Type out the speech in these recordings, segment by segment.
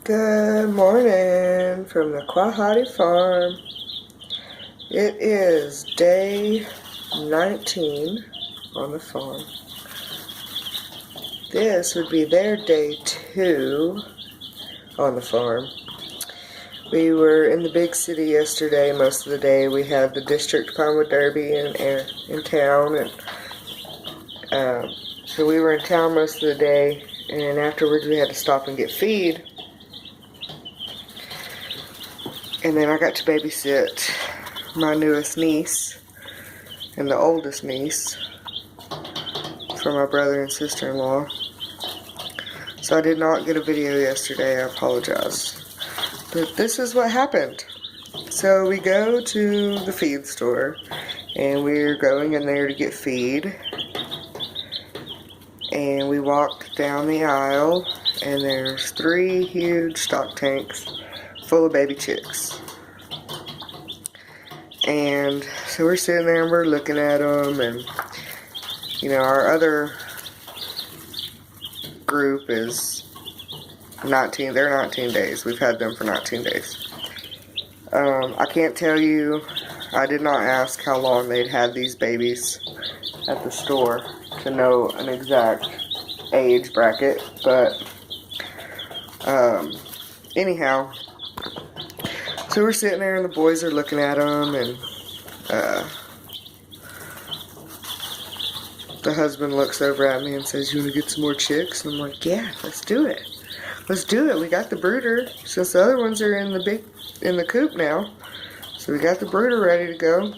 Good morning from the Quahati farm. It is day 19 on the farm. This would be their day 2 on the farm. We were in the big city yesterday most of the day. We had the district Pinewood Derby in town, and so we were in town most of the day, and afterwards we had to stop and get feed. And then I got to babysit my newest niece and the oldest niece for my brother and sister-in-law. So I did not get a video yesterday, I apologize. But this is what happened. So we go to the feed store and we're going in there to get feed. And we walk down the aisle and there's 3 huge stock tanks full of baby chicks. And so we're sitting there and we're looking at them, and you know, our other group is 19, they're 19 days. We've had them for 19 days. I can't tell you, I did not ask how long they'd had these babies at the store to know an exact age bracket, but anyhow, so we're sitting there and the boys are looking at them, and the husband looks over at me and says, "You want to get some more chicks?" And I'm like, "Yeah, let's do it. Let's do it. We got the brooder since the other ones are in the coop now. So we got the brooder ready to go.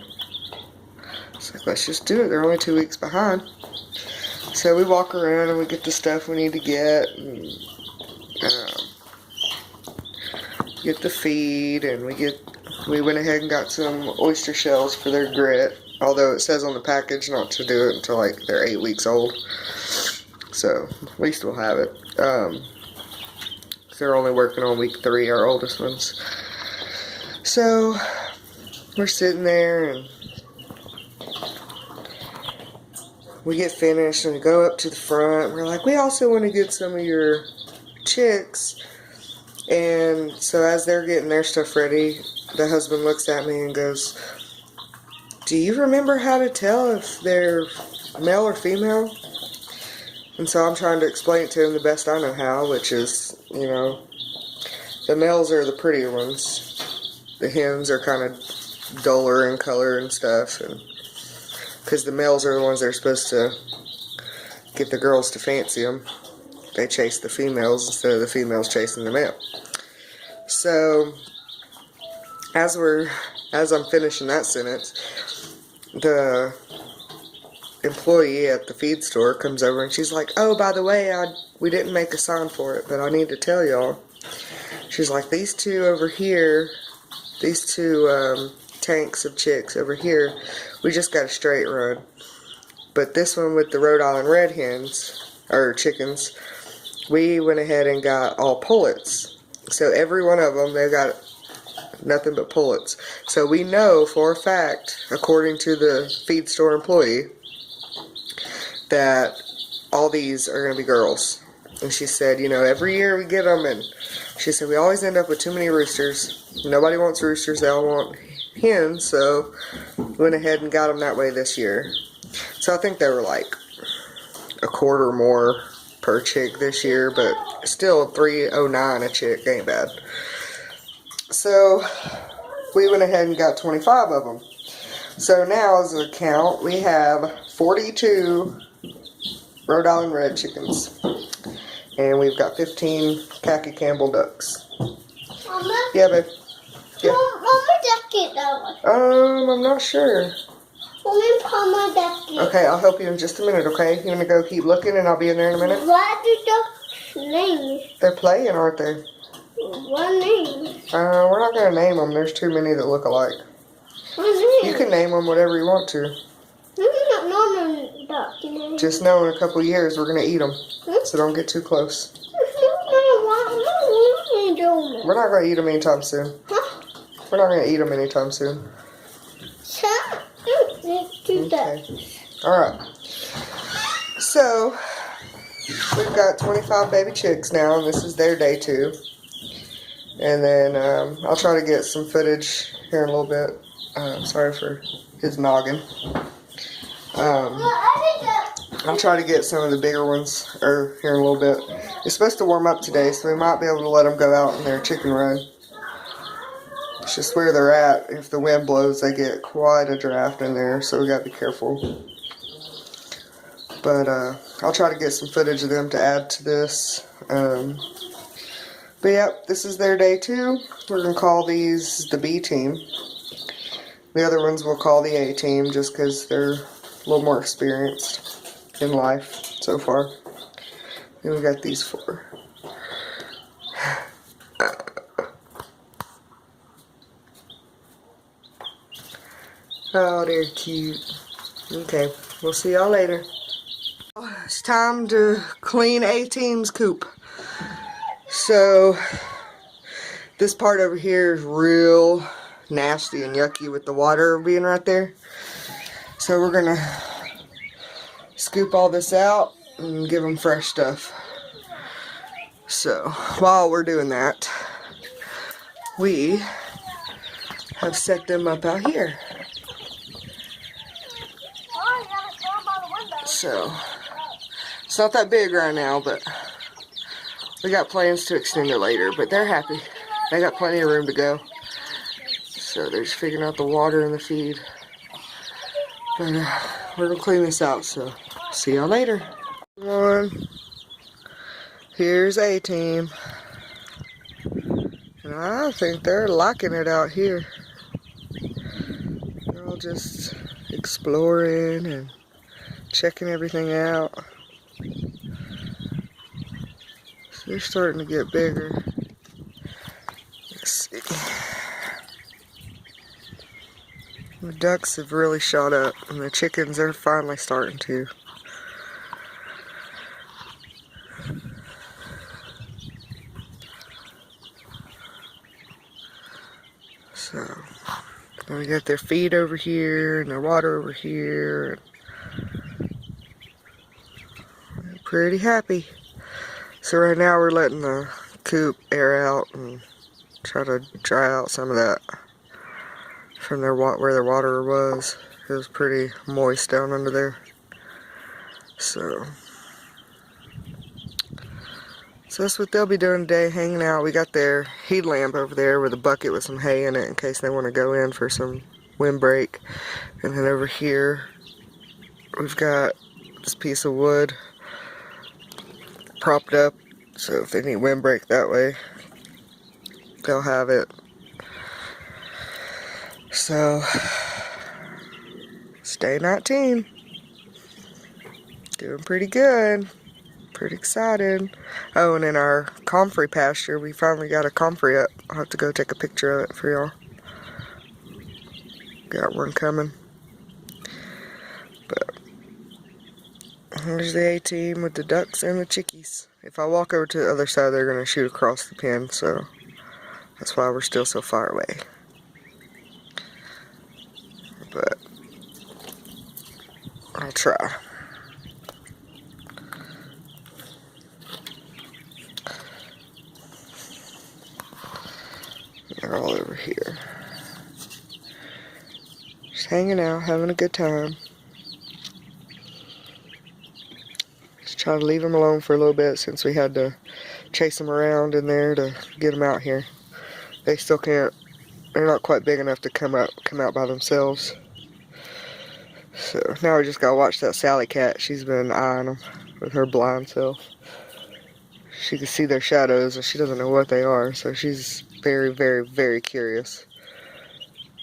It's like, let's just do it. They're only 2 weeks behind." So we walk around and we get the stuff we need to get, and get the feed, and we went ahead and got some oyster shells for their grit, although it says on the package not to do it until like they're 8 weeks old, so at least we'll have it. They're only working on week 3, our oldest ones. So we're sitting there and we get finished and we go up to the front and we're like, we also want to get some of your chicks. And so as they're getting their stuff ready, the husband looks at me and goes, "Do you remember how to tell if they're male or female?" And so I'm trying to explain it to him the best I know how, which is, you know, the males are the prettier ones. The hens are kind of duller in color and stuff, and because the males are the ones that are supposed to get the girls to fancy them. They chase the females instead of the females chasing the male. So as I'm finishing that sentence, the employee at the feed store comes over and she's like, "Oh, by the way, we didn't make a sign for it, but I need to tell y'all." She's like, "These two over here, these two tanks of chicks over here, we just got a straight run. But this one with the Rhode Island red hens, or chickens, we went ahead and got all pullets. So every one of them, they've got nothing but pullets. So we know for a fact, according to the feed store employee, that all these are going to be girls." And she said, "You know, every year we get them," and she said, "we always end up with too many roosters. Nobody wants roosters, they all want hens, so we went ahead and got them that way this year." So I think they were like a quarter more per chick this year, but still $3.09 a chick ain't bad. So we went ahead and got 25 of them. So now as a count, we have 42 Rhode Island red chickens, and we've got 15 khaki Campbell ducks. Mama? Yeah, babe. Yeah. Mama duck that one. I'm not sure. Mommy, Mama duck it. Okay, I'll help you in just a minute, okay? You want to go keep looking and I'll be in there in a minute? What do ducks name? They're playing, aren't they? What name? We're not going to name them. There's too many that look alike. What name? You can name them whatever you want to. I'm not normal duck name. Just know in a couple years we're going to eat them. So don't get too close. We're not going to eat them anytime soon. Huh? We're not going to eat them anytime soon. Okay. Alright. So, we've got 25 baby chicks now, and this is their day 2. And then I'll try to get some footage here in a little bit. Sorry for his noggin. I'll try to get some of the bigger ones here in a little bit. It's supposed to warm up today, so we might be able to let them go out in their chicken run. It's just where they're at. If the wind blows, they get quite a draft in there, so we got to be careful. But I'll try to get some footage of them to add to this. But yep, this is their day 2. We're going to call these the B team. The other ones we'll call the A team just because they're a little more experienced in life so far. Then we got these 4. Oh, they're cute. Okay, we'll see y'all later. It's time to clean A team's coop. So, this part over here is real nasty and yucky with the water being right there. So we're gonna scoop all this out and give them fresh stuff. So, while we're doing that, we have set them up out here. So, it's not that big right now, but we got plans to extend it later. But they're happy. They got plenty of room to go. So they're just figuring out the water and the feed. But we're going to clean this out, so see y'all later. Here's A team. And I think they're liking it out here. They're all just exploring and checking everything out. So they're starting to get bigger. Let's see. The ducks have really shot up, and the chickens are finally starting to. So, we got their feed over here, and their water over here. They're pretty happy. So right now we're letting the coop air out and try to dry out some of that from where their water was. It was pretty moist down under there. So that's what they'll be doing today, hanging out. We got their heat lamp over there with a bucket with some hay in it in case they want to go in for some windbreak. And then over here we've got this piece of wood propped up, so if they need windbreak that way, they'll have it. So, day 19. Doing pretty good. Pretty excited. Oh, and in our comfrey pasture, we finally got a comfrey up. I'll have to go take a picture of it for y'all. Got one coming. But here's the A team with the ducks and the chickies. If I walk over to the other side, they're going to shoot across the pen, so that's why we're still so far away. But I'll try. They're all over here. Just hanging out, having a good time. Just try to leave them alone for a little bit since we had to chase them around in there to get them out here. They still can't, they're not quite big enough to come out by themselves. So now we just gotta watch that Sally cat. She's been eyeing them with her blind self. She can see their shadows and she doesn't know what they are, so she's very, very, very curious.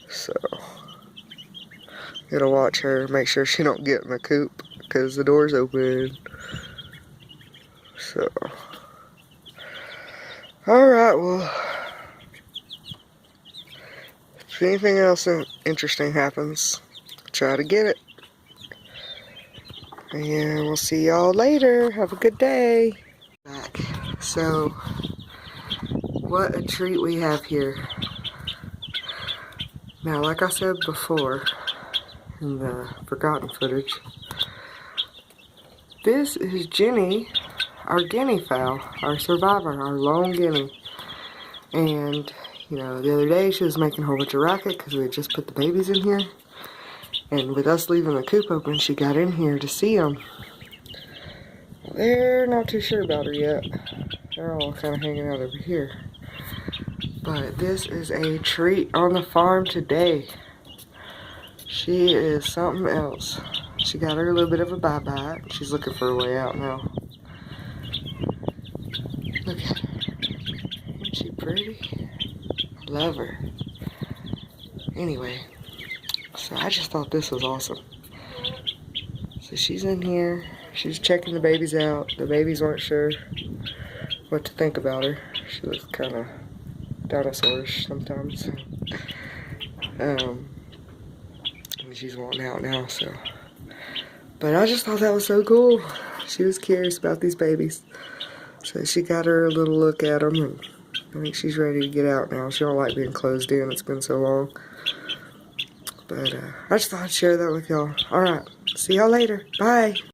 So gotta watch her, make sure she don't get in the coop because the door's open. So alright, well, if anything else interesting happens, try to get it. And we'll see y'all later. Have a good day. Back. So, what a treat we have here. Now, like I said before in the forgotten footage, this is Jenny, our guinea fowl, our survivor, our lone guinea. And, you know, the other day she was making a whole bunch of racket because we had just put the babies in here. And with us leaving the coop open, she got in here to see them. They're not too sure about her yet. They're all kind of hanging out over here. But this is a treat on the farm today. She is something else. She got her a little bit of a bye-bye. She's looking for a way out now. Look at her. Isn't she pretty? Love her. Anyway, so I just thought this was awesome. So she's in here. She's checking the babies out. The babies weren't sure what to think about her. She looks kind of dinosaurish sometimes. And she's wanting out now, so. But I just thought that was so cool. She was curious about these babies. So she got her a little look at them, and I think she's ready to get out now. She don't like being closed in. It's been so long. But I just thought I'd share that with y'all. Alright, see y'all later. Bye.